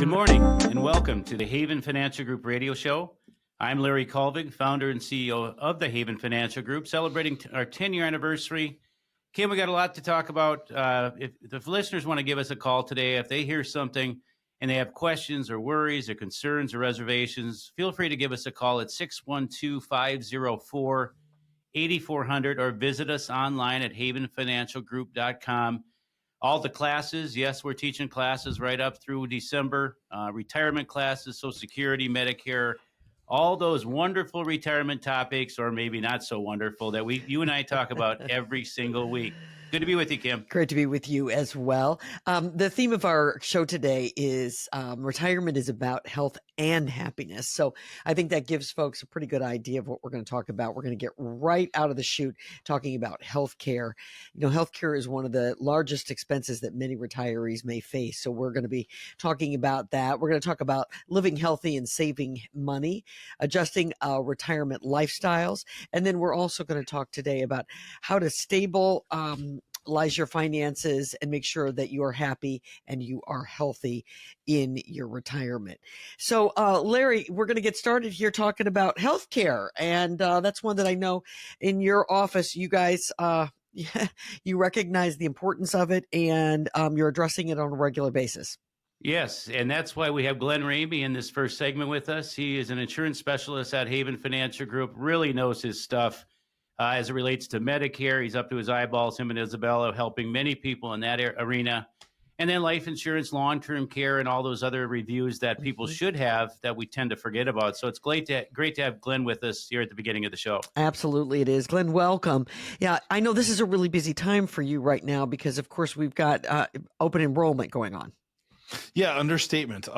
Good morning and welcome to the Haven Financial Group radio show. I'm Larry Colvig, founder and CEO of the Haven Financial Group, celebrating our 10-year anniversary. Kim, we got a lot to talk about. If the listeners want to give us a call today, if they hear something and they have questions or worries or concerns or reservations, feel free to give us a call at 612-504-8400 or visit us online at havenfinancialgroup.com. All the classes, yes, we're teaching classes right up through December, retirement classes, Social Security, Medicare, all those wonderful retirement topics, or maybe not so wonderful, that you and I talk about every single week. Good to be with you, Kim. Great to be with you as well. The theme of our show today is retirement is about health and happiness. So I think that gives folks a pretty good idea of what we're going to talk about. We're going to get right out of the chute talking about healthcare. You know, healthcare is one of the largest expenses that many retirees may face. So we're going to be talking about that. We're going to talk about living healthy and saving money, adjusting retirement lifestyles. And then we're also going to talk today about how to stabilize your finances and make sure that you are happy and you are healthy in your retirement. So, Larry, we're going to get started here talking about healthcare. And that's one that I know in your office, you guys, you recognize the importance of it and you're addressing it on a regular basis. Yes, and that's why we have Glenn Ramey in this first segment with us. He is an insurance specialist at Haven Financial Group, really knows his stuff. As it relates to Medicare, he's up to his eyeballs, him and Isabella, helping many people in that arena. And then life insurance, long-term care, and all those other reviews that people should have that we tend to forget about. So it's great to have Glenn with us here at the beginning of the show. Absolutely, it is. Glenn, welcome. Yeah, I know this is a really busy time for you right now because, of course, we've got open enrollment going on. Yeah, understatement.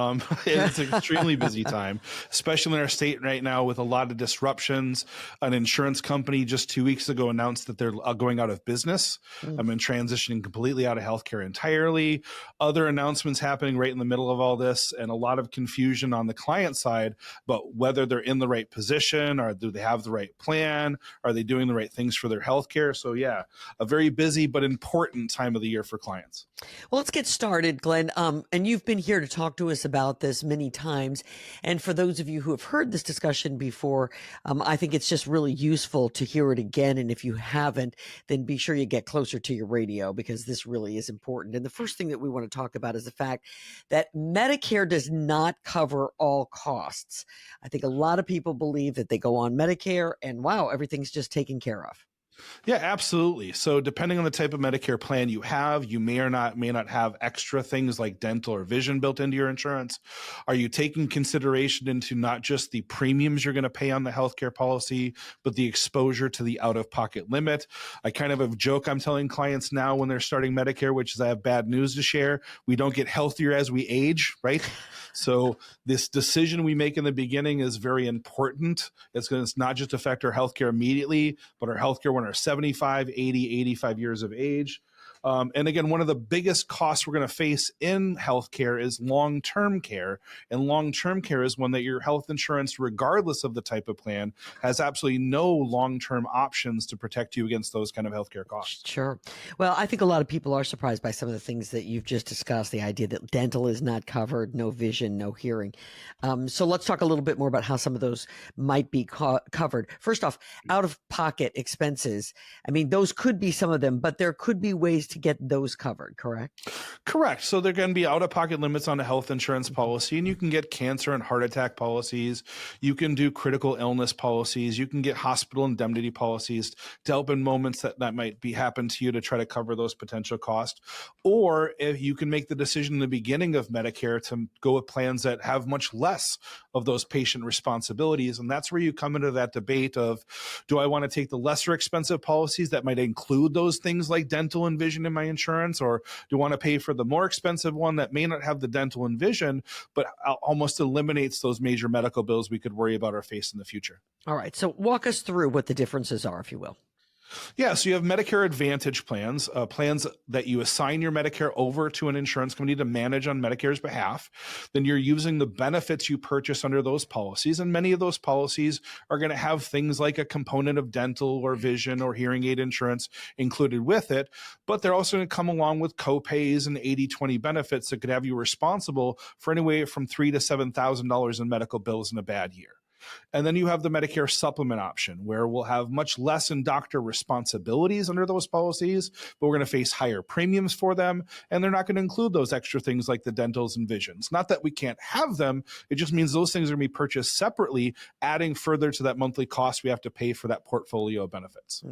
It's an extremely busy time, especially in our state right now with a lot of disruptions. An insurance company just 2 weeks ago announced that they're going out of business and transitioning completely out of healthcare entirely. Other announcements happening right in the middle of all this, and a lot of confusion on the client side about whether they're in the right position or do they have the right plan? Are they doing the right things for their healthcare? So yeah, a very busy but important time of the year for clients. Well, let's get started, Glenn. And you've been here to talk to us about this many times. And for those of you who have heard this discussion before, I think it's just really useful to hear it again. And if you haven't, then be sure you get closer to your radio because this really is important. And the first thing that we want to talk about is the fact that Medicare does not cover all costs. I think a lot of people believe that they go on Medicare and wow, everything's just taken care of. Yeah, absolutely. So depending on the type of Medicare plan you have, you may not have extra things like dental or vision built into your insurance. Are you taking consideration into not just the premiums you're going to pay on the healthcare policy, but the exposure to the out-of-pocket limit? I kind of have a joke I'm telling clients now when they're starting Medicare, which is I have bad news to share. We don't get healthier as we age, right? So this decision we make in the beginning is very important. It's going to not just affect our healthcare immediately, but our healthcare when we're 75, 80, 85 years of age. And again, one of the biggest costs we're going to face in healthcare is long-term care. And long-term care is one that your health insurance, regardless of the type of plan, has absolutely no long-term options to protect you against those kind of healthcare costs. Sure. Well, I think a lot of people are surprised by some of the things that you've just discussed, the idea that dental is not covered, no vision, no hearing. So let's talk a little bit more about how some of those might be covered. First off, out-of-pocket expenses. I mean, those could be some of them, but there could be ways to get those covered, correct? Correct. So there can be out-of-pocket limits on a health insurance policy, and you can get cancer and heart attack policies. You can do critical illness policies. You can get hospital indemnity policies to help in moments that might happen to you to try to cover those potential costs. Or if you can make the decision in the beginning of Medicare to go with plans that have much less of those patient responsibilities. And that's where you come into that debate of, do I want to take the lesser expensive policies that might include those things like dental and vision in my insurance, or do I want to pay for the more expensive one that may not have the dental and vision, but almost eliminates those major medical bills we could worry about or face in the future? All right. So walk us through what the differences are, if you will. Yeah, so you have Medicare Advantage plans, plans that you assign your Medicare over to an insurance company to manage on Medicare's behalf. Then you're using the benefits you purchase under those policies. And many of those policies are going to have things like a component of dental or vision or hearing aid insurance included with it. But they're also going to come along with copays and 80/20 benefits that could have you responsible for anywhere from $3,000 to $7,000 in medical bills in a bad year. And then you have the Medicare supplement option, where we'll have much less in doctor responsibilities under those policies, but we're going to face higher premiums for them. And they're not going to include those extra things like the dentals and visions. Not that we can't have them. It just means those things are going to be purchased separately, adding further to that monthly cost we have to pay for that portfolio of benefits.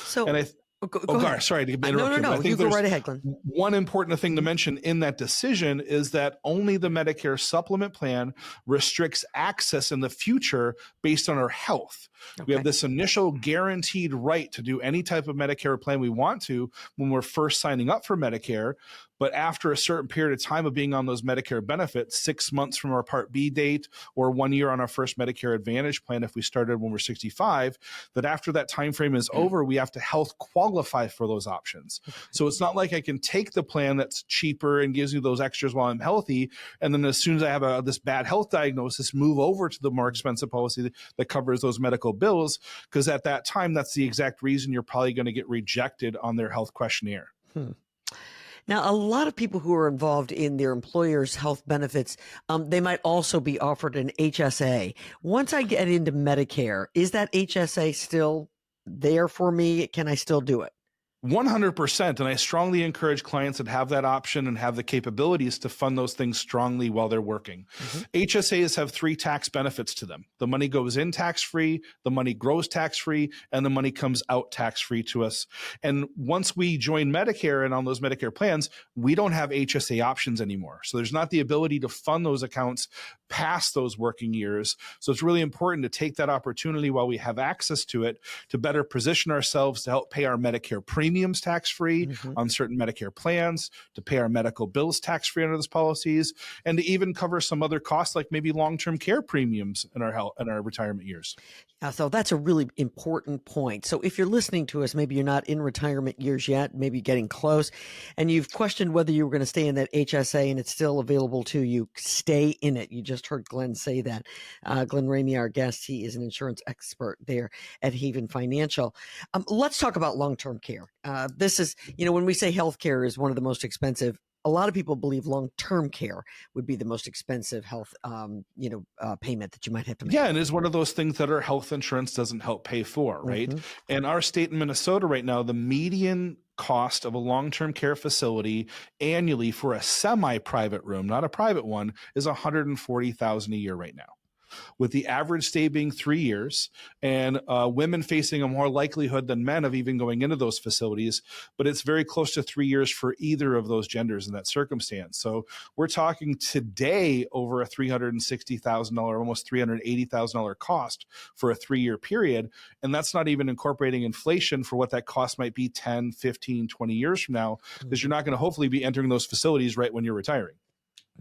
So, And go ahead. Sorry to interrupt you. No. I think You go there's right ahead, Glenn. one important thing to mention in that decision is that only the Medicare supplement plan restricts access in the future based on our health. We have this initial guaranteed right to do any type of Medicare plan we want to when we're first signing up for Medicare. But after a certain period of time of being on those Medicare benefits, 6 months from our Part B date or 1 year on our first Medicare Advantage plan, if we started when we're 65, that after that time frame is over, we have to health qualify for those options. So it's not like I can take the plan that's cheaper and gives you those extras while I'm healthy, and then as soon as I have this bad health diagnosis, move over to the more expensive policy that covers those medical bills, because at that time, that's the exact reason you're probably going to get rejected on their health questionnaire. Now, a lot of people who are involved in their employer's health benefits, they might also be offered an HSA. Once I get into Medicare, is that HSA still there for me? Can I still do it? 100%. And I strongly encourage clients that have that option and have the capabilities to fund those things strongly while they're working. HSAs have 3 tax benefits to them. The money goes in tax-free, the money grows tax-free, and the money comes out tax-free to us. And once we join Medicare and on those Medicare plans, we don't have HSA options anymore. So there's not the ability to fund those accounts past those working years. So it's really important to take that opportunity while we have access to it to better position ourselves to help pay our Medicare premiums tax-free on certain Medicare plans, to pay our medical bills tax-free under those policies, and to even cover some other costs like maybe long-term care premiums in our health in our retirement years. So that's a really important point. So if you're listening to us, maybe you're not in retirement years yet, maybe getting close, and you've questioned whether you were going to stay in that HSA and it's still available to you, stay in it. You just heard Glenn say that. Glenn Ramey, our guest, he is an insurance expert there at Haven Financial. Let's talk about long-term care. This is, when we say healthcare is one of the most expensive, a lot of people believe long-term care would be the most expensive health, payment that you might have to make. Yeah, and it's one of those things that our health insurance doesn't help pay for, right? In our state in Minnesota right now, the median cost of a long-term care facility annually for a semi-private room, not a private one, is $140,000 a year right now, with the average stay being 3 years, and women facing a more likelihood than men of even going into those facilities. But it's very close to 3 years for either of those genders in that circumstance. So we're talking today over a $360,000, almost $380,000 cost for a 3-year period. And that's not even incorporating inflation for what that cost might be 10, 15, 20 years from now, because you're not going to hopefully be entering those facilities right when you're retiring.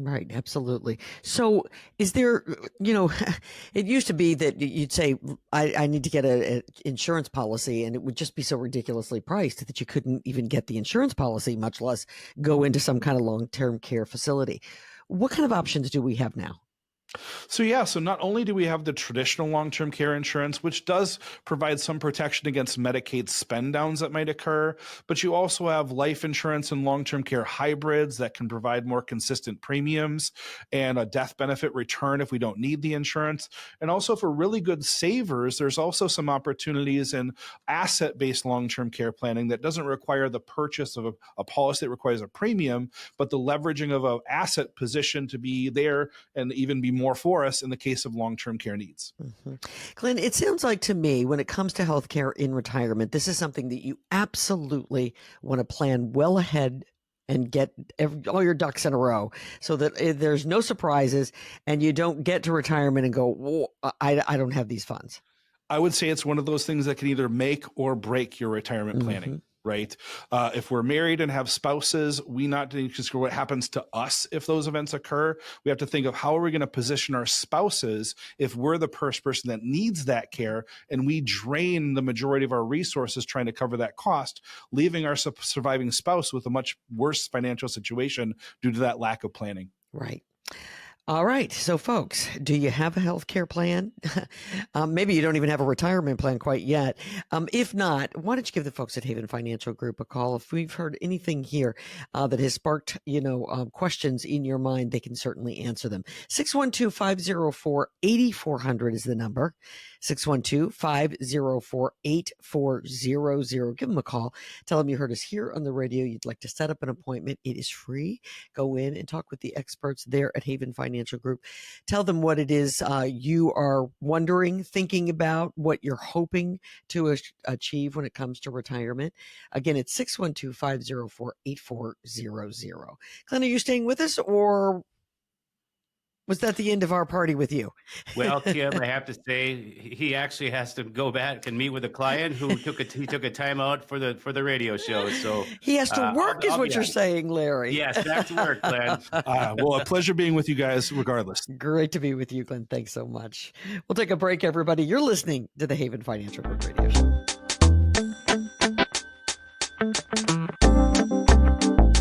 Right, absolutely. So is there, it used to be that you'd say, I need to get an insurance policy, and it would just be so ridiculously priced that you couldn't even get the insurance policy, much less go into some kind of long-term care facility. What kind of options do we have now? So not only do we have the traditional long-term care insurance, which does provide some protection against Medicaid spend downs that might occur, but you also have life insurance and long-term care hybrids that can provide more consistent premiums and a death benefit return if we don't need the insurance. And also for really good savers, there's also some opportunities in asset-based long-term care planning that doesn't require the purchase of a policy that requires a premium, but the leveraging of an asset position to be there and even be more for us in the case of long-term care needs. Glenn, it sounds like to me, when it comes to healthcare in retirement, this is something that you absolutely want to plan well ahead and get all your ducks in a row so that there's no surprises and you don't get to retirement and go, "Whoa, I don't have these funds." I would say it's one of those things that can either make or break your retirement planning. right? If we're married and have spouses, we not to consider what happens to us if those events occur. We have to think of how are we going to position our spouses if we're the person that needs that care, and we drain the majority of our resources trying to cover that cost, leaving our surviving spouse with a much worse financial situation due to that lack of planning. Right. All right. So, folks, do you have a health care plan? Maybe you don't even have a retirement plan quite yet. If not, why don't you give the folks at Haven Financial Group a call? If we've heard anything here that has sparked, questions in your mind, they can certainly answer them. 612-504-8400 is the number. 612-504-8400. Give them a call. Tell them you heard us here on the radio. You'd like to set up an appointment. It is free. Go in and talk with the experts there at Haven Financial Group. Tell them what it is you are wondering, thinking about, what you're hoping to achieve when it comes to retirement. Again, it's 612-504-8400. Glenn, are you staying with us, or was that the end of our party with you? Well, Kim, I have to say he actually has to go back and meet with a client who took a time out for the radio show. So he has to work, is what you're saying, Larry. Yes, back to work, Glenn. Well, a pleasure being with you guys, regardless. Great to be with you, Glenn. Thanks so much. We'll take a break, everybody. You're listening to the Haven Financial Group Radio Show.